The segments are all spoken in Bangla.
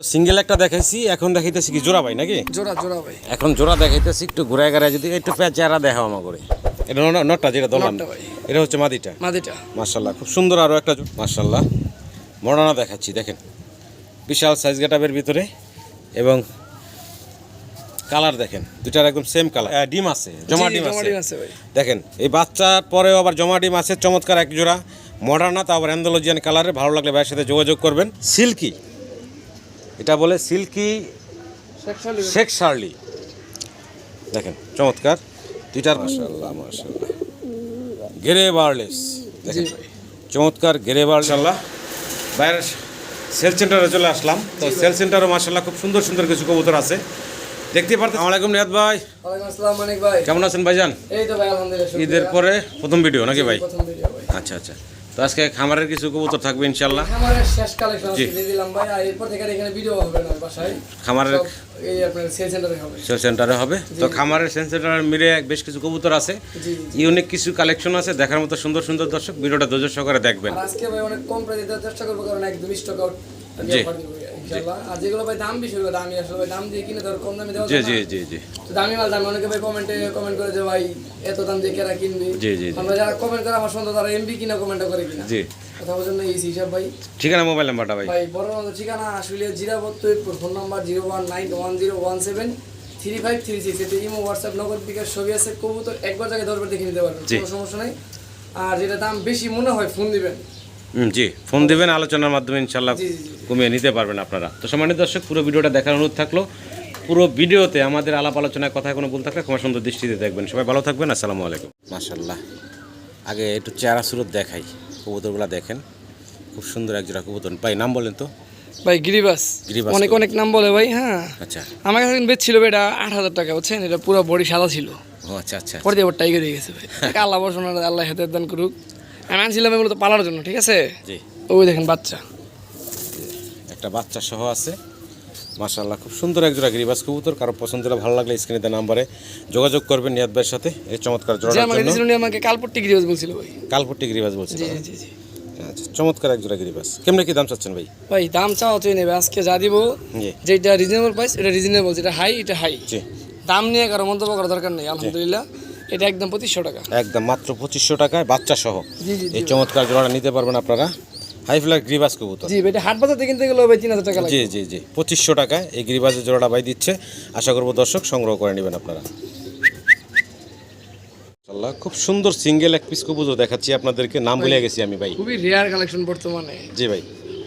সিঙ্গেল একটা দেখাইছি, এখন দেখাইতেছি কি জোড়া ভাই নাকি? জোড়া জোড়া ভাই। এখন জোড়া দেখাইতেছি, একটু ঘুরায় ঘুরায় যদি একটু চেহারা দেখাও আমার করে। এটা নটটা যেটা দলাম, এটা হচ্ছে মাদিটা। মাদিটা মাশাআল্লাহ খুব সুন্দর। আরও একটা মাশাআল্লাহ মডার্না দেখাচ্ছি, দেখেন বিশাল সাইজ গেটআপের ভিতরে এবং কালার দেখেন দুটার একদম সেম কালার। ডিম আছে, জমা ডিম আছে ভাই। দেখেন এই বাচ্চার পরেও আবার জমা ডিম আছে, চমৎকার এক জোড়া মডার্না, তা আবার অ্যান্ডোলজিয়ান কালারে। ভালো লাগলে ভাইয়ের সাথে যোগাযোগ করবেন। সিল্কি, এটা বলে সিল্কি শেখ শার্লি, দেখেন চমৎকার দুইটার। মাশাআল্লাহ মাশাআল্লাহ গেরে বার্লেস, দেখেন চমৎকার গেরে বার্লেস। বাইরের সেল সেন্টারে চলে আসলাম, তো সেল সেন্টারও মাশাআল্লাহ খুব সুন্দর সুন্দর কিছু কবুতর আছে দেখতে পারতেন। আসসালামু আলাইকুম নিয়াত ভাই। ওয়ালাইকুম আসসালাম মানিক ভাই। কেমন আছেন ভাইজান? এই তো ভাই আলহামদুলিল্লাহ। ঈদের পরে প্রথম ভিডিও নাকি ভাই? প্রথম ভিডিও ভাই। আচ্ছা আচ্ছা, তো আজকে খামারের কিছু কবুতর থাকবে ইনশাআল্লাহ। খামারের শেষ কালেকশন দিয়ে দিলাম ভাই, আর এরপর থেকে এখানে ভিডিও হবে না বাসায়, খামারের এই আপনার সেল সেন্টারে হবে। সেল সেন্টারে হবে, তো খামারের সেল সেন্টারের মিলে বেশ কিছু কবুতর আছে, ইউনিক কিছু কালেকশন আছে দেখার মতো সুন্দর সুন্দর। দর্শক ভিডিওটা ধৈর্য সহকারে দেখবেন। আজকে ভাই অনেক কম প্রাইসে দেওয়ার চেষ্টা করবো, কারণ একদম স্টক আউট জি ইনশাআল্লাহ। আর যেগুলো ভাই দাম বেশি হবে, দামি আসলে ভাই দাম দিয়ে কিনে ধর কম দামে দেওয়া জি যায় জি না। জি জি তো দামি মাল দামি, অনেকে ভাই কমেন্ট করে যে ভাই এত দাম দিয়ে কেরা কিনবি। জি জি আমরা যারা কমেন্ট করে আমার সন্তান তারা এমবি কিনা কমেন্ট করে কিনা। জি, কথা বলছেন না এই হিসাব ভাই। ঠিকানা মোবাইল নাম্বারটা ভাই? ভাই বড় আমাদের ঠিকানা আশুলিয়া জিরাবত্তর, ফোন নাম্বার 01910173536। এতে ইমো হোয়াটসঅ্যাপ নগদ বিকাশ ছবি আছে। কবুতর একবার জায়গায় ধরবে দেখে নিতে পারবেন, কোনো সমস্যা নাই। আর যেটা দাম বেশি মনে হয় ফোন দিবেন। জি ফোন দিবেন, আলোচনার মাধ্যমে ইনশাল্লাহ কমিয়ে নিতে পারবেন আপনারা। তো সম্মানিত দর্শক, পুরো ভিডিওটা দেখার অনুরোধ থাকলো। পুরো ভিডিওতে আমাদের আলাপ আলোচনায় কথা কোনো ভুল থাকলে ক্ষমা সুন্দর দৃষ্টিতে দেখবেন। সবাই ভালো থাকবেন, আসসালামু আলাইকুম। মাশাআল্লাহ, আগে একটু চেহারা সুরত দেখাই, কবুতরগুলো দেখেন খুব সুন্দর এক জোড়া কবুতর। ভাই নাম বলেন তো? ভাই গিরিবাস, অনেক অনেক নাম বলে ভাই। হ্যাঁ আচ্ছা, আমার কাছে বেচছিল ভাই, এটা 8,000 টাকা, বুঝছেন? এটা পুরো বডি সাদা ছিল। ও আচ্ছা আচ্ছা, পরে দিয়ে টাইগার হয়ে গেছে ভাই। আল্লাহ বর্ষণ, আল্লাহ হেদায়েত দান করুক। আমি আনছিলাম মূলত পালার জন্য, ঠিক আছে? জি, ওই দেখেন বাচ্চা, একটা বাচ্চা সহ আছে। মাশাআল্লাহ খুব সুন্দর এক জোড়া গিরিবাস কবুতর। কারো পছন্দ হলে ভালো লাগলে স্ক্রিনে দেওয়া নাম্বারে যোগাযোগ করবেন নিয়াত ভাইয়ের সাথে এই চমৎকার জোড়াটার জন্য। আমাকে কালপট্টি গিরিবাস বলছিল ভাই। কালপট্টি গিরিবাস বলছিল? জি জি জি। আচ্ছা, চমৎকার এক জোড়া গিরিবাস। কেমনে কি দাম চাচ্ছেন ভাই? ভাই দাম চাওয়া তুই নেবে, আজকে যা দিব যেটা রিজনেবল প্রাইস, এটা রিজনেবল, যেটা হাই এটা হাই। জি, দাম নিয়ে কারো মন্তব্য করার দরকার নেই। আলহামদুলিল্লাহ এটা একদম 2500 টাকা, একদম মাত্র 2500 টাকায় বাচ্চা সহ জি জি। এই চমৎকার জোড়াটা নিতে পারবেন আপনারা। হাই ফ্লাইট গিরিবাস কবুতর। জি ভাই, এটা হাট বাজার থেকে কিনতে গেলে ভাই 3000 টাকা লাগে। জি জি জি, 2500 টাকায় এই গিরিবাসের জোড়াটা ভাই দিচ্ছে। আশা করবো দর্শক সংগ্রহ করে নেবেন আপনারা। আল্লাহ খুব সুন্দর সিঙ্গেল এক পিস কবুতর দেখাচ্ছি আপনাদেরকে, নাম ভুলে গেছি আমি ভাই। খুবই রেয়ার কালেকশন বর্তমানে। জি ভাই,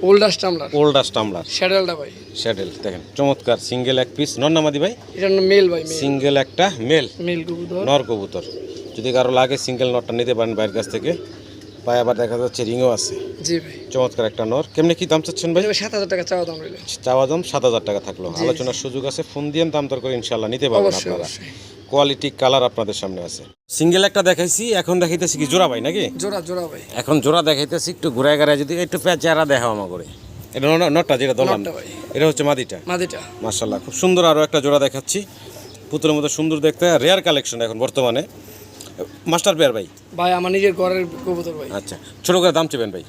ওল্ডাস টামলার, ওল্ডাস টামলার শ্যাডেলটা ভাই। শ্যাডেল দেখেন চমৎকার সিঙ্গেল এক পিস। নর নামাদি ভাই? এটা মেল ভাই, সিঙ্গেল একটা মেল কবুতর, নর কবুতর। যদি কারো লাগে সিঙ্গেল নরটা নিতে পারেন বাইরের কাছ থেকে। পায়ে আবার দেখা যাচ্ছে রিংও আছে। জি ভাই, চমৎকার একটা নর। কেমনে কি দাম চাচ্ছেন ভাই? 7000 টাকা চাওয়া দাম রইল। চাওয়া দাম 7000 টাকা থাকলো, আলোচনার সুযোগ আছে। ফোন দিয়ে দাম দর করে ইনশাল্লাহ নিতে পারবেন আপনারা। কোয়ালিটি কালার আপনাদের সামনে আছে। সিঙ্গেল একটা দেখাইছি, এখন দেখাইতেছি কি জোড়া ভাই নাকি? জোড়া জোড়া ভাই। এখন জোড়া দেখাইতেছি, একটু ঘুরায় ঘুরায় যদি একটু চেহারা দেখাও আমার করে। এটা নটটা যেটা দলাম, এটা হচ্ছে মাদিটা। মাদিটা মাশাআল্লাহ খুব সুন্দর। আরও একটা জোড়া দেখাচ্ছি, পুতুলের মতো সুন্দর দেখতে, রেয়ার কালেকশন এখন বর্তমানে। মাস্টার পেয়ার ভাই? ভাই আমার নিজের ঘরের কবুতর ভাই। আচ্ছা, ছোট করে দাম চেবেন ভাই?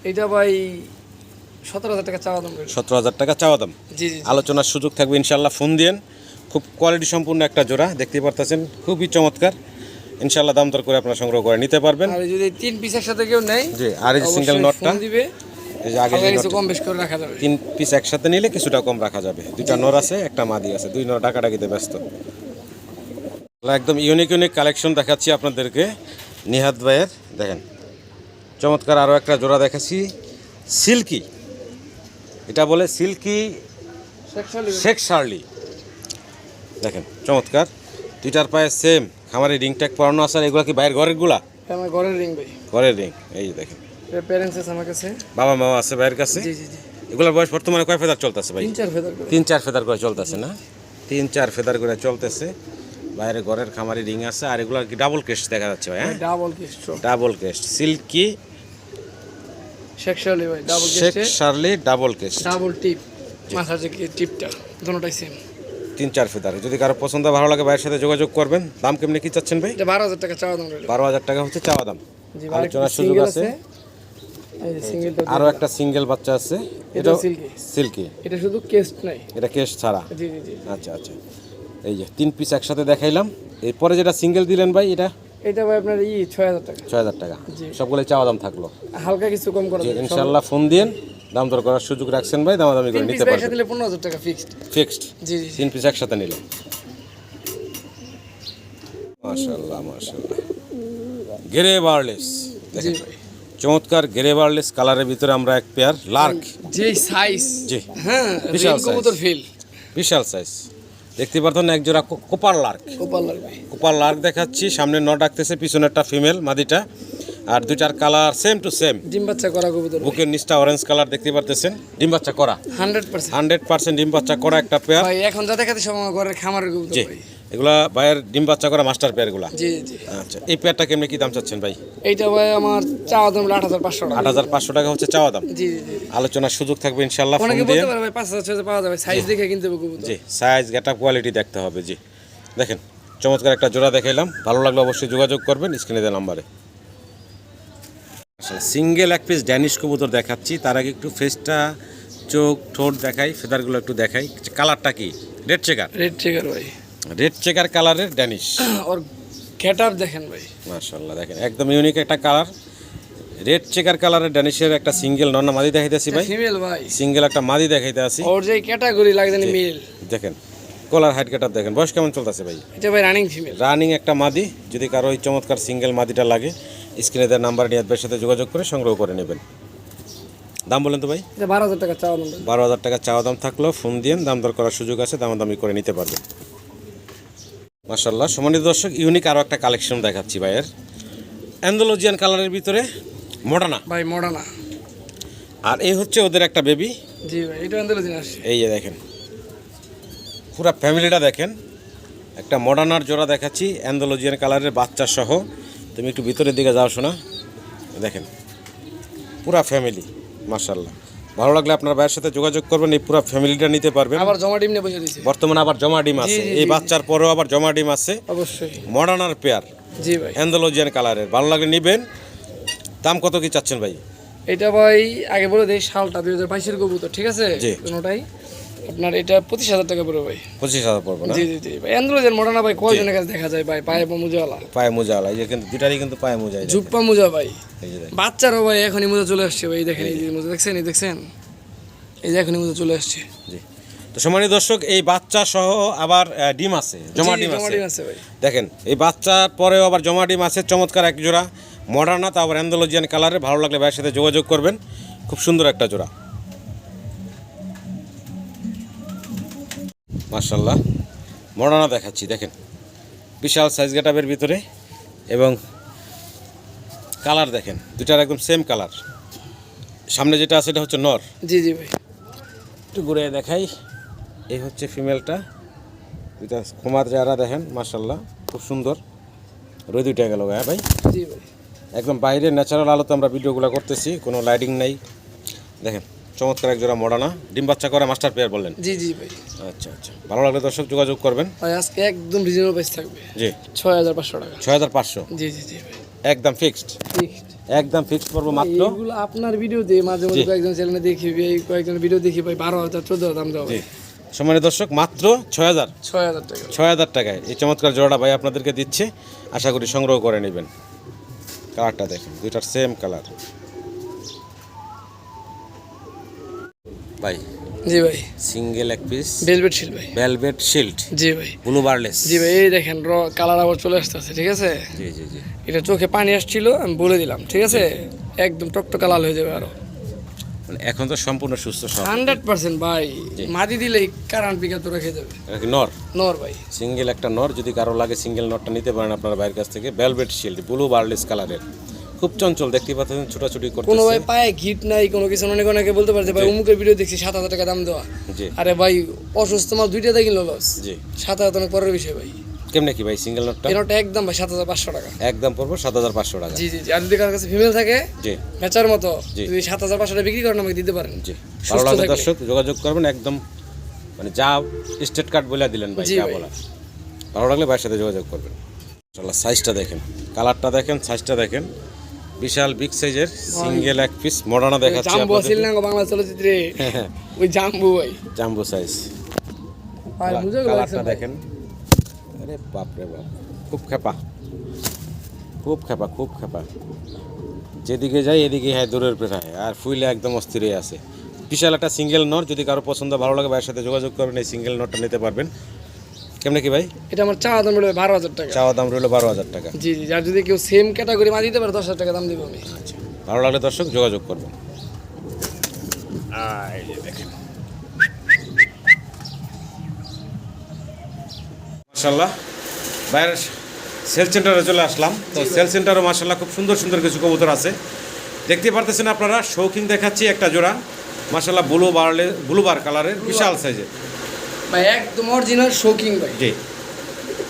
এটা ভাই 17000 টাকা চাওয়া দাম। 17000 টাকা চাওয়া দাম। জি জি, আলোচনার সুযোগ থাকবে ইনশাল্লাহ। ফোন দিয়েন। খুব কোয়ালিটি সম্পূর্ণ একটা জোড়া দেখতে পারতেছেন, খুবই চমৎকার। ইনশাল্লাহ দাম দর করে আপনারা সংগ্রহ করে নিতে পারবেন। আর যদি 3 পিস একসাথে কেউ নেয়, জি, আর এই সিঙ্গেল নটটা দিবে, এই যে আগে কিছু কম বেশ করে রাখা যাবে। 3 পিস একসাথে নিলে কিছুটা কম রাখা যাবে। দুইটা নর আছে, একটা মাদি আছে, 2 নর ডাকাডাকিতে ব্যস্ত। একদম ইউনিক ইউনিক কালেকশন দেখাচ্ছি আপনাদেরকে নিহাত ভাইয়ের। দেখেন চমৎকার আরও একটা জোড়া দেখাচ্ছি, সিল্কি, এটা বলে সিল্কি শেখ শার্লি। দেখেন চমৎকার, দুইটার পায়ে সেম খামারে রিং ট্যাগ পরানো আছে। এগুলো কি বাইরের ঘরের গুলা? আমার ঘরের রিং ভাই, ঘরের রিং। এই দেখেন প্যারেন্টস আছে আমার কাছে, বাবা মা আছে বাইরের কাছে। জি জি জি। এগুলোর বয়স বর্তমানে কয় ফেদার চলতেছে ভাই? 3-4 ফেদার করে। 3-4 ফেদার করে চলতেছে না? 3-4 ফেদার করে চলতেছে। বাইরে ঘরের খামারি রিং আছে। আর এগুলো কি ডাবল কেস্ট দেখা যাচ্ছে ভাই? হ্যাঁ, ডাবল কেস্ট, ডাবল কেস্ট সিল্কি শেখ শার্লি ভাই, ডাবল কেস্ট, শেখ শার্লি ডাবল কেস্ট, ডাবল টিপ, মাথার যে টিপটা দুটোটাই সেম। 3-4 ফেদার। যদি কারো পছন্দ ভালো লাগে ভাইয়ের সাথে যোগাযোগ করবেন। দাম কেমনে কি চাচ্ছেন ভাই? এটা 12000 টাকা চাওয়া দাম রইল। 12000 টাকা হচ্ছে চাওয়া দাম। জি, আলোচনার সুযোগ আছে। এই যে সিঙ্গেলটা আরো একটা সিঙ্গেল বাচ্চা আছে, এটা এটাও সিল্কি। সিল্কি, এটা শুধু কেস্ট নাই। এটা কেশ ছাড়া। জি জি জি। আচ্ছা আচ্ছা, এই যে 3 পিস একসাথে দেখাইলাম। এরপরে যেটা সিঙ্গেল দিলেন ভাই, এটা এটা ভাই আপনার 6000 টাকা। 6000 টাকা। জি। সবগুলোই চাওয়া দাম থাকলো। হালকা কিছু কম করা যাবে ইনশাআল্লাহ ফোন দিন, দাম দর করার সুযোগ রাখছেন ভাই, দামাদামি করে 3 পিস নিতে পারবেন। একসাথে দিলে 15000 টাকা ফিক্সড। ফিক্সড জি জি 3 পিস একসাথে নিলে। মাশাআল্লাহ মাশাআল্লাহ, গ্রে বার্লেস জি দেখেন, ভাই। চমৎকার গ্রে বার্লেস কালারের ভিতরে আমরা এক পেয়ার লার্ক, যে সাইজ, জি হ্যাঁ বিশাল রেল কবুতর size। ফিল বিশাল সাইজ দেখতে পারতেন, এক জোড়া কোপার লার্ক। কোপাল লাগবে। কোপার লার্ক দেখাচ্ছি, সামনে নট ডাকতেছে, পিছনেরটা ফিমেল মাদিটা, আর দুইটার কালার সেম টু সেম। ডিম বাচ্চা করা কবুতর ভাই। বুকের নিচটা অরেঞ্জ কালার দেখতে পারতেছেন, ডিম বাচ্চা করা 100%। 100% ডিম বাচ্চা করা একটা পেয়ার। ভাই এখন যা দেখাতে সব আমার ঘরের খামারের কবুতর জি, ভাই। এগুলা ভাইয়ের ডিম বাচ্চা করা মাস্টার পেয়ারগুলা। জি জি। আচ্ছা, এই পেয়ারটা কেমনে কি দাম চাচ্ছেন ভাই? এইটা ভাই আমার চাওয়া দাম 8500 টাকা। 8500 টাকা হচ্ছে চাওয়া দাম। জি জি জি। আলোচনার সুযোগ থাকবে ইনশাআল্লাহ, ফোন অনেকে দিয়ে। বলতে পারে ভাই 5000 পাওয়া যাবে, সাইজ দেখে কিনতে হবে কবুতর। জি, সাইজ গেটআপ কোয়ালিটি দেখতে হবে। জি দেখেন, চমৎকার একটা জোড়া দেখাইলাম, ভালো লাগলে অবশ্যই যোগাযোগ করবেন স্ক্রিনে দেওয়া নাম্বারে। সিঙ্গেল এক পিস ড্যানিশ কবুতর দেখাচ্ছি, তার আগে একটু ফেসটা, চোখ, ঠোঁট দেখাই, ফেদারগুলো একটু দেখাই। কালারটা কি? Red checker. রেড ট্রিগার ভাই। রেড চেকার কালারের ড্যানিশ। ওর গেটআপ দেখেন ভাই। মাশাআল্লাহ দেখেন, একদম ইউনিক একটা কালার। রেড চেকার কালারের ড্যানিশের একটা সিঙ্গেল নর মাদি দেখাইতেছি ভাই, ফিমেল ভাই। সিঙ্গেল একটা মাদি দেখাইতে আছি। ওর যে ক্যাটাগরি লাগে জানি মিল। দেখেন কলার হাইট কাটার দেখেন, বয়স কেমন চলতেছে ভাই? এটা ভাই রানিং ফিমেল। রানিং একটা মাদি। যদি কারো এই চমৎকার সিঙ্গেল মাদিটা লাগে, স্ক্রিনে দেওয়ার নাম্বার নিয়ে আপনার সাথে যোগাযোগ করে সংগ্রহ করে নেবেন। দাম বলেন তো ভাই? এটা 12000 টাকা চাওয়া দাম। 12000 টাকা চাওয়া দাম থাকলেও ফোন দিয়ে দাম দর করার সুযোগ আছে, দামাদামি করে নিতে পারবেন। মাশাআল্লাহ, সম্মানিত দর্শক, ইউনিক আরও একটা কালেকশন দেখাচ্ছি ভাইয়ের, অ্যান্ডালুজিয়ান কালারের ভিতরে মডার্না। ভাই মডার্না। আর এই হচ্ছে ওদের একটা বেবি। জি ভাই, এটা আন্দালুজিন আসছে। এই যে দেখেন, পুরো ফ্যামিলিটা দেখেন, একটা মডার্নার জোড়া দেখাচ্ছি অ্যান্ডালুজিয়ান কালারের বাচ্চা সহ। তুমি একটু ভিতরের দিকে যাও শোনা, দেখেন পুরা ফ্যামিলি। মাশাআল্লাহ, ভালো লাগলে আপনার ভাইয়ের সাথে যোগাযোগ করবেন, এই পুরো ফ্যামিলিটা নিতে পারবেন। আবার জমা ডিম নিয়ে বসে দিয়েছে। বর্তমানে আবার জমা ডিম আছে, জি, জি, এই জি। বাচ্চার পরেও আবার জমা ডিম আছে। অবশ্যই। মডার্নার পেয়ার জি ভাই। অ্যান্ডালুজিয়ান কালারের, ভালো লাগলে নেবেন। দাম কত কি চাচ্ছেন ভাই? এটা ভাই আগে বলে দেই, সালটা 2022 কবুতর, ঠিক আছে? জি। কোনোটাই আপনার এটা 25000 টাকা পড়বে ভাই। 25000 পড়বে না? জি জি জি ভাই। আন্দালুজিন মডার্না ভাই কয়জনের কাছে দেখা যায় ভাই, পায়ে মোজাওয়ালা। পায়ে মোজা, এই যে কিন্তু দুটারই কিন্তু পায়ে মোজা। এই যে জুপ্পা মোজা ভাই। এই যে দেখেন। বাচ্চারও ভাই এখনই মোজা চলে আসছে ভাই, দেখেন এই যে মোজা দেখছেন, এই দেখছেন, এই যে এখনই মোজা চলে আসছে। জি, তো সম্মানিত দর্শক, এই বাচ্চা সহ আবার ডিম আছে, জমা জি, জি, ডিম জমা আছে। ডিম আছে ভাই। দেখেন, এই বাচ্চার পরেও আবার জমা ডিম আছে, চমৎকার এক জোড়া মডার্না, তা আবার অ্যান্ডালুজিয়ান কালারে। ভালো লাগলে ভাইয়ের সাথে যোগাযোগ করবেন, খুব সুন্দর একটা জোড়া। মাশাআল্লাহ, মডার্না দেখাচ্ছি, দেখেন বিশাল সাইজ গেটআপের ভিতরে, এবং কালার দেখেন দুটার একদম সেম কালার। সামনে যেটা আছে এটা হচ্ছে নর। জি জি ভাই। একটু ঘুরে দেখাই, এই হচ্ছে ফিমেলটা। দুইটা কুমার যারা দেখেন, মাশাআল্লাহ খুব সুন্দর। রোদ দুইটা গেল হ্যাঁ ভাই, জি ভাই। একদম বাইরে ন্যাচারাল আলোতে আমরা ভিডিওগুলো করতেছি, কোনো লাইটিং নাই। দেখেন চমৎকার এক জোড়া মডার্না, ডিম বাচ্চা করে মাস্টার পেয়ার বললেন। জি জি ভাই। আচ্ছা আচ্ছা, ভালো লাগলে দর্শক যোগাযোগ করবেন। ভাই আজকে একদম রিজনেবল প্রাইস থাকবে। জি, 6500 টাকা। 6500 জি জি জি ভাই। একদম ফিক্সড। ফিক্সড। একদম ফিক্সড পড়বো মাত্র। এইগুলো আপনার ভিডিও দিয়ে মাঝে মাঝে জি। কয়েকজন চ্যানেলে দেখি, এই কয়েকজন ভিডিও দেখি ভাই 12000 14000 দাম দেওয়া জি, ভাই। সম্মানিত দর্শক, মাত্র 6000 টাকা। 6000 টাকায় এই চমৎকার জোড়াটা ভাই আপনাদেরকে দিচ্ছে, আশা করি সংগ্রহ করে নেবেন। কালারটা দেখেন, দুইটার সেম কালার। ভাই জি ভাই। সিঙ্গেল এক পিস ভেলভেট শিল ভাই। ভেলভেট শিল্ড জি ভাই। ব্লু বার্লেস। জি ভাই, এই দেখেন কালার আবার চলে আসতেছে, ঠিক আছে? জি জি জি, এটা চোখে পানি আসছিল, আমি বলে দিলাম, ঠিক আছে? একদম টকটকা লাল হয়ে যাবে আরো। মানে এখন তো সম্পূর্ণ সুস্থ সব। 100% ভাই। মাটি দিলেই কারেন্ট পিকা তো রেখে যাবে। এটা কি নর? নর ভাই। সিঙ্গেল একটা নর, যদি কারো লাগে সিঙ্গেল নরটা নিতে পারেন আপনার বাইরের কাছ থেকে। ভেলভেট শিল্ড ব্লু বার্লেস কালারের, খুব চঞ্চল, দেখতে পাচ্ছেন ছোটাছুটি কোনো করতেছে। ভাই পায়ে ঘিট নাই, কোনো কিছু। অনেকে বলতে পারে যে ভাই অমুকের ভিডিও দেখছি 7000 টাকা দাম দেওয়া। জি আরে ভাই অসুস্থ মাল দুইটা দিয়ে কিনলো লস। জি, 7000 অনেক পরের বিষয় ভাই। কেমনে কি ভাই সিঙ্গেল নরটা? এরটা একদম ভাই 7500 টাকা। একদম পড়বো 7500 টাকা। জি জি জি। আর যদি কারোর কাছে ফিমেল থাকে জি বেচার মতো, জি। যদি 7500 টাকা বিক্রি করেন আমাকে দিতে পারেন। জি, ভালো সুস্থ লাগলে থাকলে। দর্শক যোগাযোগ করবেন, একদম মানে যা স্টেট কার্ড বলে দিলেন ভাই, জি যা ভাই। বলা। ভালো লাগলে ভাইয়ের সাথে যোগাযোগ করবেন। ইনশাআল্লাহ সাইজটা দেখেন, কালারটা দেখেন, সাইজটা দেখেন, বিশাল বিগ সাইজের সিঙ্গেল এক পিস মডার্না দেখাচ্ছি জাম্বু আপনাদের। ছিল না গো বাংলা চলচ্চিত্রে, ওই জাম্বু ভাই। Jumbo size. ভাই বুঝে গেল কালারটা দেখেন, আরে বাপ রে বাপ, খুব খেপা, খুব খেপা, খুব খেপা। যেদিকে যাই এদিকে হ্যাঁ দূরের প্রায়, আর ফুইলে একদম অস্থির হয়ে আছে। বিশাল একটা সিঙ্গেল নট, যদি কারো পছন্দ ভালো লাগে ভাইয়ের সাথে যোগাযোগ করবেন, এই সিঙ্গেল নটটা নিতে পারবেন। কেমনে কি ভাই? এটা আমার চাওয়া দাম রইল 12,000 টাকা। চাওয়া দাম রইল 12,000 টাকা। জি জি, আর যদি কেউ সেম ক্যাটাগরি মাছ দিতে পারে 10,000 টাকা দাম দিব আমি। আচ্ছা, ভালো লাগলে দর্শক যোগাযোগ করবেন। এই যে দেখেন, মাশাআল্লাহ বাইরের সেল সেন্টারে চলে আসলাম। তো সেল সেন্টারও মাশাআল্লাহ খুব সুন্দর সুন্দর কিছু কবুতর আছে, দেখতে পারতেছেন আপনারা। শৌখিন দেখাচ্ছি একটা জোড়া, মাশাআল্লাহ ব্লু বার কালারের বিশাল সাইজের ভাই একদম অরিজিনাল শৌকিং ভাই। জি।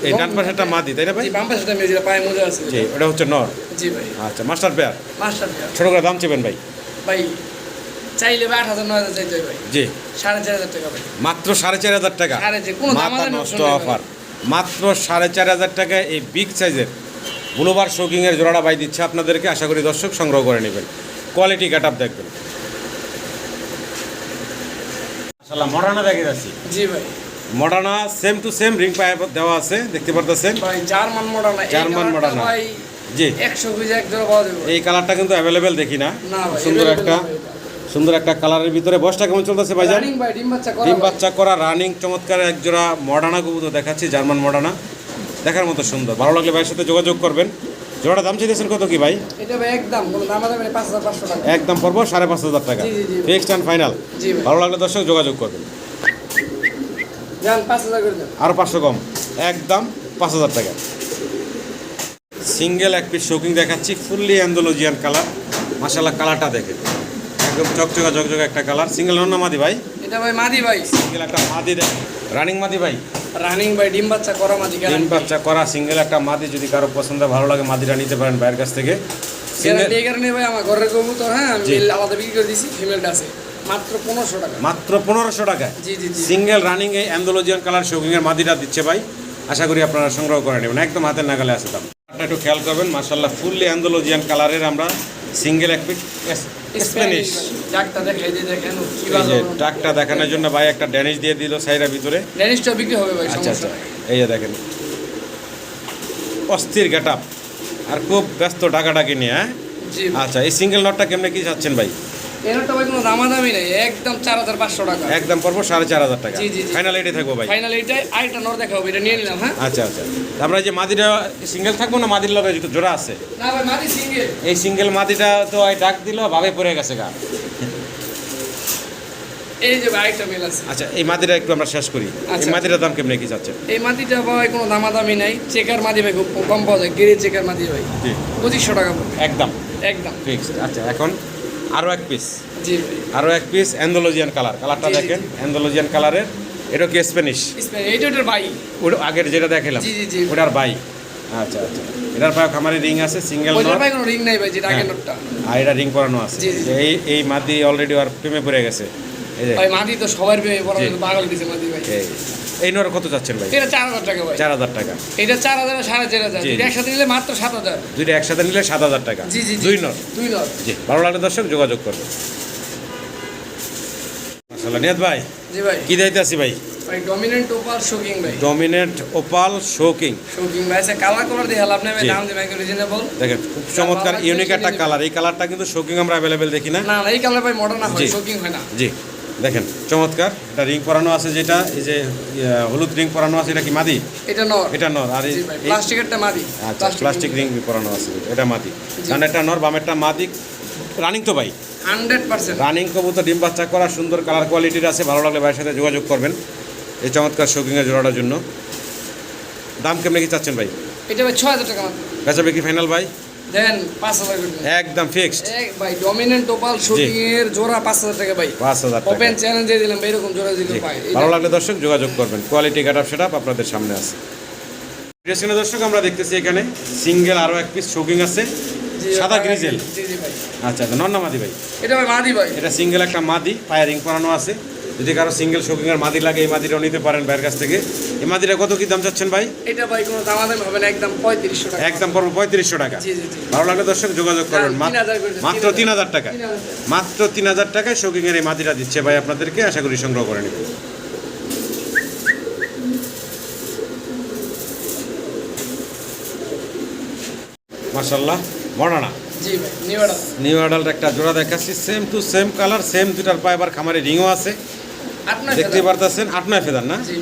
এই ডান পাশেটা মাদি তাই না ভাই? জি, বাম পাশেটা মেয়ে পায়ে মোজা আছে। জি, ওটা হচ্ছে নর। জি ভাই, আচ্ছা, মাস্টার পেয়ার। Master pair. ছোট করে দাম চেবেন ভাই? ভাই চাইলে ভাই 8,000 9,000 চাইতে হয় ভাই। জি, 4,500 টাকা ভাই। মাত্র 4,500 টাকা। আরে যে কোনো দাম মাথা আমাদের নষ্ট নেই ভাই। অফার, মাত্র 4,500 টাকায় এই বিগ সাইজের ব্লুবার শোকিংয়ের জোড়াটা বাই দিচ্ছে আপনাদেরকে। আশা করি দর্শক সংগ্রহ করে নেবেন, কোয়ালিটি কাট আপ দেখবেন। মাশাআল্লাহ মডার্না দেখে যাচ্ছি। জি ভাই, Moderna same to same ring পায়ে দেওয়া আছে, দেখতে পারতেছেন। ভাই জার্মান মডার্ন, জার্মান মডার্ন ভাই। জি, 100 পিস এক জোড়া পাওয়া যাবে। এই কালারটা কিন্তু অ্যাভেলেবেল দেখি না। না ভাই, সুন্দর available একটা না ভাই এটা। সুন্দর একটা কালারের ভিতরে। বয়সটা কেমন চলতেছে ভাইজান? রানিং ভাই, ডিম বাচ্চা করা ডিম ভাই। বাচ্চা করা রানিং চমৎকার এক জোড়া মডার্না কবুতর দেখাচ্ছি, জার্মান মডার্না, দেখার মতো সুন্দর। ভালো লাগলে ভাইয়ের সাথে যোগাযোগ করবেন। জোড়াটা দাম চাইতেছেন কত কি ভাই? এটা ভাই একদম কোনো দাম দাম 5,500 টাকা। একদম পড়বো 5,500 টাকা, জি, জি, জি। Fixed and final. জি ভাই, ভালো লাগলে দর্শক যোগাযোগ করবেন। জান 5,000 করে দেন। আরও 500 কম, একদম 5,000 টাকা। সিঙ্গেল এক পিস শোকিং দেখাচ্ছি, ফুললি অ্যান্ডোলজিয়ান কালার। মাশাআল্লাহ কালারটা দেখেন, একদম চকচকা ঝকঝকে একটা কালার। সিঙ্গেল নর না মাদি ভাই? এটা ভাই মাদি ভাই, সিঙ্গেল একটা মাদি দেখেন, রানিং মাদি ভাই, রানিং ভাই, ডিম বাচ্চা করা মাদি। ডিম বাচ্চা করা সিঙ্গেল একটা মাদি। যদি কারো পছন্দ ভালো লাগে মাদিটা নিতে পারেন ভাইয়ের কাছ থেকে। গ্যারান্টি এই কারণে ভাই আমার ঘরের কবুতর, হ্যাঁ আমি জি। মেল আলাদা বিক্রি করে দিছি, ফিমেলটা আছে মাত্র 1,500 টাকা। মাত্র 1,500 টাকায় জি জি জি, সিঙ্গেল রানিং এই অ্যান্ডোলজিয়ান কালার শোকিংয়ের মাদিটা দিচ্ছে ভাই। আশা করি আপনারা সংগ্রহ করে নেবেন, একদম হাতের নাগালে আছে দাম। আপনারা একটু খেয়াল করবেন, মাশাআল্লাহ ফুললি অ্যান্ডোলজিয়ান কালারের আমরা সিঙ্গেল এক পিস স্প্যানিশ। ডাকটা দেখাই দিয়ে দেখেন কি এই ভালো। যে টাকটা দেখানোর জন্য ভাই একটা ড্যানিশ দিয়ে দিল সাইডের ভিতরে। ড্যানিশটা বিক্রি হবে ভাই, আচ্ছা সমস্যা আচ্ছা, নাই। এই যে দেখেন অস্থির গেট আপ, আর খুব ব্যস্ত ডাকাডাকি নিয়ে। হ্যাঁ জি, আচ্ছা, এই সিঙ্গেল নটটা কেমনে কি চাচ্ছেন ভাই? এরটা ভাই কোনো দামাদামি নাই, একদম 4,500 টাকা। একদম পড়বো 4,500 টাকা। জি, জি, জি। ফাইনাল এটাই থাকবো ভাই। ফাইনাল এইটাই। আরেকটা নর দেখাবো, এটা নিয়ে নিলাম। হ্যাঁ আচ্ছা আচ্ছা, আমরা যে মাদিটা সিঙ্গেল থাকবো না, মাদির লগে জোড়া আছে? না ভাই, মাদি সিঙ্গেল। এই সিঙ্গেল মাদিটা তো এই ডাক দিল ভাবে পড়ে গেছে গা। এই যে ভাই আরেকটা মেল আছে। আচ্ছা, এই মাদিটা একটু আমরা শেষ করি। এই আচ্ছা। মাদিটার দাম কেমনে কি চাচ্ছেন? এই মাদিটা ভাই কোনো দামাদামি নাই, চেকার মাদি ভাই, খুব কম পাওয়া যায়, গেরে চেকার মাদি ভাই, জি, 2,500 টাকা পড়বে একদম একদম। ফিক্সড। আচ্ছা, এখন আরও এক পিস, জি ভাই, আরও এক পিস অ্যান্ডোলজিয়ান কালার। কালারটা জি, জি, দেখেন, অ্যান্ডোলজিয়ান কালারের। এটা কি স্প্যানিশ? এইটা ওটার ভাই। ওটা আগের যেটা দেখালাম জি, জি, জি। ওটার বাই। আচ্ছা আচ্ছা, এটার পায়ে খামারি রিং আছে, সিঙ্গেল ওইটার নট, ভাই কোনো রিং নাই ভাই, যেটা আগের হ্যাঁ। নোটটা। আর এটা রিং করানো আছে। জি, জি। এই মাদি অলরেডি আর প্রেমে পড়ে গেছে। এই যে ভাই মাদি তো সবার প্রেমে পড়া, জি। পাগল দিছে মাদি ভাই। এই নর কত চাচ্ছেন ভাই? এটা 4,000 টাকা ভাই। 4,000 টাকা। এটা 4,000 4,500। জি, যদি জি। একসাথে নিলে মাত্র 7,000। দুইটা একসাথে নিলে 7,000 টাকা। জি জি জি, দুই নর। দুই নর। জি, ভালো লাগলে দর্শক যোগাযোগ করবে। মাশাআল্লাহ নিয়াত ভাই, জি ভাই, কি দিতে আছি ভাই? ভাই ডমিনেন্ট ওপাল শোকিং ভাই। Dominant opal shocking. শোকিং ভাই আছে, কালার কালার দিয়ে লাভ নেই ভাই, জি। দাম দিবেন একটু রিজনেবল। দেখেন খুব চমৎকার ভালো ইউনিক লাগছে একটা সেটা কালার। এই কালারটা কিন্তু শোকিং আমরা অ্যাভেলেবেল দেখি না। না না, এই কালার ভাই মডার্ন না হয়, জি। শোকিং হয় না। জি, দেখেন চমৎকার একটা রিং পরানো আছে, যেটা এই যে হলুদ রিং পরানো আছে, এটা কি মাদি? এটা নর। এটা নর। আর জি ভাই, এই প্লাস্টিকেরটা মাদি। আচ্ছা, প্লাস্টিক রিং পরানো আছে, এটা মাদি। কারণ এটা নর, বামেরটা মাদি। রানিং তো ভাই 100%। রানিং কবুতর, ডিম বাচ্চা করা, সুন্দর কালার কোয়ালিটির আছে। ভালো লাগলে ভাইয়ের সাথে যোগাযোগ করবেন এই চমৎকার শৌকিংয়ের জোড়াটার জন্য। দাম কেমনে কি চাচ্ছেন ভাই? এটা ভাই 6,000 টাকা মাত্র। বেচা বিক্রি ফাইনাল ভাই? দেন 5,000 করে দেন। একদম ফিক্সড এক ভাই ডমিনেন্ট ওপাল শোকিং এর জোড়া 5,000 টাকা ভাই। 5,000 টাকা। ওপেন চ্যালেঞ্জ দিয়ে দিলাম ভাই, এরকম জোড়া দিলে জি, পাই। ভালো লাগলে দর্শক যোগাযোগ করবেন। কোয়ালিটি কাট আপ সেটআপ আপনাদের সামনে আছে। ড্রেসিংয়ে দর্শক আমরা দেখতেছি এখানে সিঙ্গেল আরও এক পিস শৌকিং আছে, জি, সাদা ভাই, গ্রিজেল। জি জি ভাই। আচ্ছা আচ্ছা, নর না মাদি ভাই? এটা ভাই মাদি ভাই। এটা সিঙ্গেল একটা মাদি, পায়ে রিং পরানো আছে। যদি কারো সিঙ্গেল শৌখিনের মাদি লাগে এই মাদিটাও নিতে পারেন ভাইয়ের কাছ থেকে। এই মাদিটা কত কি দাম চাচ্ছেন ভাই? এটা ভাই কোনো দামাদামি হবে না, একদম 3500 টাকা। একদম পড়বে 3500 টাকা। জি জি জি। ভালো লাগলে দর্শক যোগাযোগ করবেন। 3000 করে, মাত্র 3000 টাকা, 3000 মাত্র 3000 টাকায় শৌখিনের এই মাদিটা দিচ্ছে ভাই আপনাদেরকে। আশা করি সংগ্রহ করে নেবেন। মাশাআল্লাহ, মডার্না জি ভাই, নিউ অর্ডার। নিউ অ্যাডাল্ট একটা জোড়া দেখাচ্ছি, same to same colour, same দুটার পায়ে আবার খামারে রিংও আছে, আপনার দেখতে পারতেছেন। 8-9 ফেদার না? জি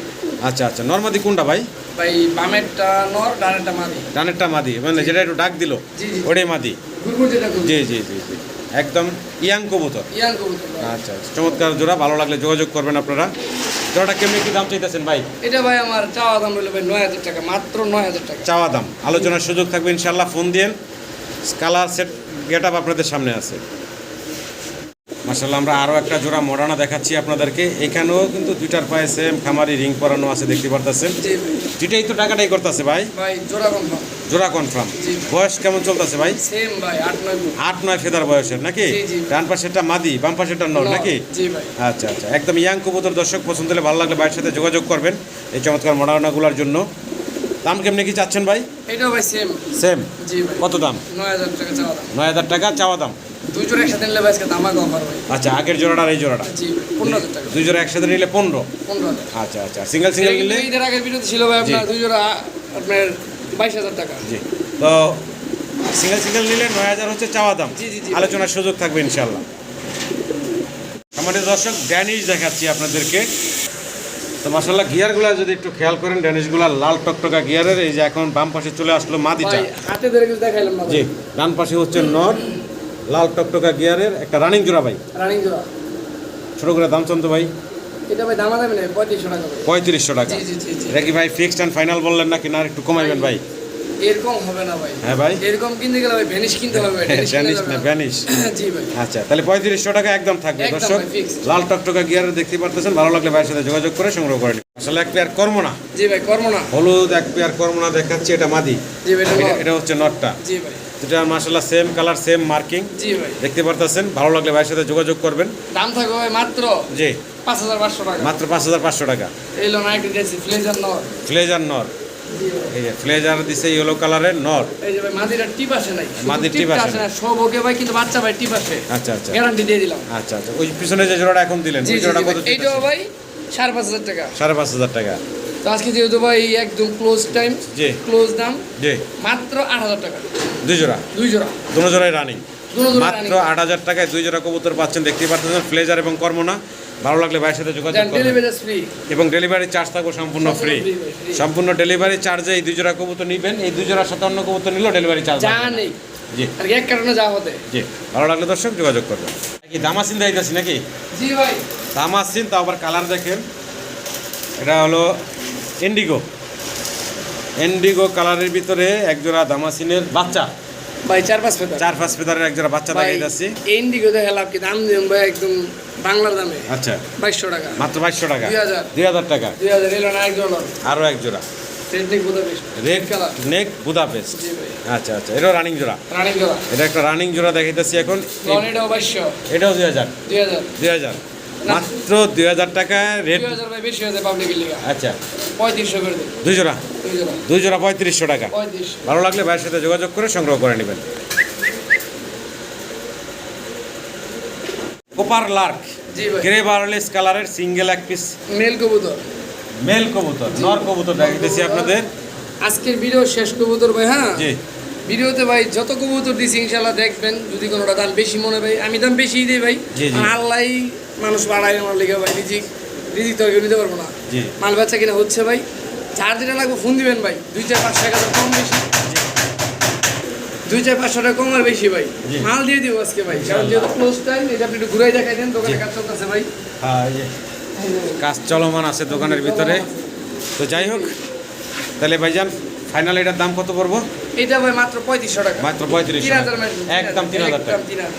আচ্ছা আচ্ছা, নরমাদি কোনটা ভাই? ভাই, বামেরটা নর, ডানেরটা মাদি। ডানেরটা মাদি, মানে যেটা একটু ডাক দিল জি জি। ওটাই মাদি। গুরগুর যেটা গুরগুর। জি জি জি জি, একদম ইয়াং কবুতর। ইয়াং কবুতর ভাই। আচ্ছা আচ্ছা, চমৎকার জোড়া, ভালো লাগলে যোগাযোগ করবেন আপনারা। জোড়াটা কেমনি কি দাম চাইতেছেন ভাই? এটা ভাই আমার চাওয়া দাম হলো ভাই 9000 টাকা, মাত্র 9000 টাকা। চাওয়া দাম, আলোচনার সুযোগ থাকবে ইনশাল্লাহ, ফোন দিয়েন। কালার সেট গেট আপ আপনাদের সামনে আছে। মাশাআল্লাহ, আমরা আরও একটা জোড়া মডার্না দেখাচ্ছি আপনাদেরকে। এখানেও কিন্তু দুইটার পায়ে সেম খামারি রিং পরানো আছে, দেখতে পারতেছেন। জি ভাই। দুইটাই তো টাকাটাই করতেছে ভাই। ভাই জোড়া কনফার্ম। জোড়া কনফার্ম। জি। বয়স কেমন চলতেছে ভাই? সেম ভাই 8-9 গুণ। 8-9 ফেদার বয়সের নাকি? জি, জি। ডান পাশেরটা মাদি, বাম পাশেরটা নর নাকি? জি ভাই। আচ্ছা আচ্ছা, একদম ইয়াং কবুতর। দর্শক পছন্দ হলে, ভালো লাগলে ভাইয়ের সাথে যোগাযোগ করবেন এই চমৎকার মডার্নাগুলোর জন্য। দাম কেমনি কি চাচ্ছেন ভাই? এটাও ভাই সেম। সেম। জি ভাই। কত দাম? 9000 টাকা চাওয়া দাম। 9000 টাকা চাওয়া দাম। দুই জোড়া একসাথে নিলে ভাই আজকে দামাক অফার ভাই। আচ্ছা, আগের জোড়াটা আর এই জোড়াটা? জি ভাই, 15000 টাকা। দুই জোড়া একসাথে নিলে 15। 15000। আচ্ছা আচ্ছা, সিঙ্গেল সিঙ্গেল নিলে? ঈদের আগের ভিডিওতে ছিল ভাই আপনার জি। দুই জোড়া আপনার 22000 টাকা। জি, তো সিঙ্গেল সিঙ্গেল নিলে 9000 হচ্ছে চাওয়া দাম। জি, জি, জি। আলোচনার সুযোগ থাকবে ইনশাল্লাহ। আমাদের দর্শক ড্যানিশ দেখাচ্ছি আপনাদেরকে। তো মাশাআল্লাহ, গিয়ারগুলো যদি একটু খেয়াল করেন, ড্যানিশগুলো লাল টকটকা গিয়ারের। এই যে এখন বাম পাশে চলে আসলো মাদিটা। ভাই হাতে ধরে কিছু দেখাইলাম না জি, ভাই। ডান পাশে হচ্ছে নর, লাল টকটকা গিয়ারের একটা রানিং জোড়া ভাই। রানিং জোড়া। ছোট করে দাম চন্দ ভাই? এটা ভাই দামাদামি নেই, 3500 টাকা ভাই। 3500 টাকা। জি জি জি জি। এটা কি ভাই ফিক্সড অ্যান্ড ফাইনাল বললেন নাকি না একটু কমাইবেন ভাই? এরকম হবে না ভাই। হ্যাঁ ভাই, এরকম কিনতে গেলে ভাই ভ্যানিশ কিনতে হবে ভাই। ভ্যানিশ কিনা ড্যানিশ যাবে না না। ভ্যানিশ। জি ভাই। আচ্ছা, তাহলে 3500 টাকা একদম থাকবে একদম দর্শক। ভাই, fixed। লাল টকটকা গিয়ারের দেখতে পারতেছেন, ভালো লাগলে ভাইয়ের সাথে যোগাযোগ করে সংগ্রহ করে নিন। আসলে এক পেয়ার কর্মনা, জি ভাই, করবো না। হলুদ এক পেয়ার কর্মনা দেখাচ্ছি, এটা মাদি। জি ভাই, এটা নর। এটা হচ্ছে নটটা। জি ভাই। এটা মাশাআল্লাহ সেম কালার, সেম মার্কিং, জি ভাই। দেখতে পারতেছেন। ভালো লাগলে ভাইয়ের সাথে যোগাযোগ করবেন। দাম থাকবে ভাই মাত্র জি, 5500 টাকা। মাত্র 5500 টাকা। এই লো নাইট দিয়েছি ফ্লেজার নর। ফ্লেজার নর, জি ভাই। এই যে ফ্লেজার দিছে ইয়েলো কালারের নর। এই যে ভাই মাদিরা টিপ আসে নাই। মাদির শুধু টিপ টিপটা আসে না, সব ওকে ভাই, কিন্তু বাচ্চা ভাই টিপ আসে। আচ্ছা আচ্ছা গ্যারান্টি দিয়ে দিলাম। আচ্ছা আচ্ছা, ওই পিছনে যে জোড়াটা এখন দিলেন, জি ওই জি জোড়াটা জি কত? ভাই। এইটাও ভাই 5500 টাকা। 5500 টাকা। তো আজকে যেহেতু ভাই একদম ক্লোজ টাইম, জি ক্লোজ দাম, জি, মাত্র 8000 টাকা। দুই জোড়া, দুই জোড়া। দুটো জোড়াই রানিং। দুটো জোড়া মাত্র 8000 টাকায় দুই জোড়া কবুতর পাচ্ছেন, দেখতে পাচ্ছেন ফ্লেজার এবং কর্মনা। ভালো লাগলে ভাইয়ের সাথে যোগাযোগ করবেন। Delivery free. এবং ডেলিভারি চার্জ থাকবে সম্পূর্ণ ফ্রি। সম্পূর্ণ free ভাই, free। সম্পূর্ণ ডেলিভারি চার্জে এই দুই জোড়া কবুতর নিবেন। এই দুই জোড়ার সাথে অন্য কবুতর নিলেও ডেলিভারি চার্জ যা নেই জি আর এক কারণে যা হতে। জি, ভালো লাগলে দর্শক যোগাযোগ করবেন। কি দামাসিন দেখাইতেছি নাকি? জি ভাই। দামাসিন, তো আবার কালার দেখেন। এটা হলো ইন্ডিগো, ইন্ডিগো কালারের ভিতরে একজোড়া দামাসিনের বাচ্চা, ভাই 4-5 ফেদার। 4-5 ফেদারের একজোড়া বাচ্চা ভাই দেখাইতেছি। ইন্ডিগো দেখে লাভ কি, দাম দিন ভাই একদম বাংলার দামে। আচ্ছা, 2200 টাকা। মাত্র 2200 টাকা। 2000 2000 টাকা। 2000 এলো না এক ডলার। আরও এক জোড়া টেকনিক বুদাপেস্ট। Red colour. নেক বুদাপেস্ট। জি ভাই। আচ্ছা আচ্ছা, এটাও রানিং জোড়া। রানিং জোড়া। এটা একটা রানিং জোড়া দেখাইতেছি এখন। লনেটাও 2200। এটাও 2000। 2000। 2000, না। মাত্র 2000 টাকায় রেড। 2000 ভাই বেশি হয়ে যায় পাবলিকের লিগা। আচ্ছা, 3500 করে দিন। দুই জোড়া, দুই জোড়া। দুই জোড়া 3500 টাকা। 3500। ভালো লাগলে ভাইয়ের সাথে যোগাযোগ করে সংগ্রহ করে নেবেন। কোপার লার্ক, জি ভাই। গ্রে বার্লেস কালারের সিঙ্গেল এক পিস মেল কবুতর। মেল কবুতর, নর কবুতর দেখাইতেছি আপনাদের। আজকের ভিডিও শেষ কবুতর ভাই, হ্যাঁ। জি, ভিডিওতে ভাই যত কবুতর দিছি ইনশাআল্লাহ দেখবেন। যদি কোনোটা দাম বেশি মনে ভাই, আমি দাম বেশি দিই ভাই। জি, জি। আল্লাহ মানুষ বাড়ায় আমার লিগে ভাই। রিজিক রিজিক তো আর কেউ দিতে পারবো না। জি। মাল বেচা কিনা হচ্ছে ভাই। যার যেটা লাগবে ফোন দিবেন ভাই। 2-4-5 টাকা কম বেশি। 2-4-500 টাকা কম আর বেশি ভাই। জি। মাল দিয়ে দিব আজকে ভাই। কারণ যেহেতু ক্লোজ টাইম, এটা আপনি একটু ঘুরাই দেখাই দেন। দোকানে জি। কাজ চলতেছে ভাই। হ্যাঁ, এই যে কাজ চলমান আছে দোকানের ভিতরে। তো যাই হোক, তাহলে ভাইজান ফাইনাল এটার দাম কত পড়বো? এটা ভাই মাত্র 3500 টাকা। মাত্র 3500 3000 একদম 3000 টাকা। একদম 3000।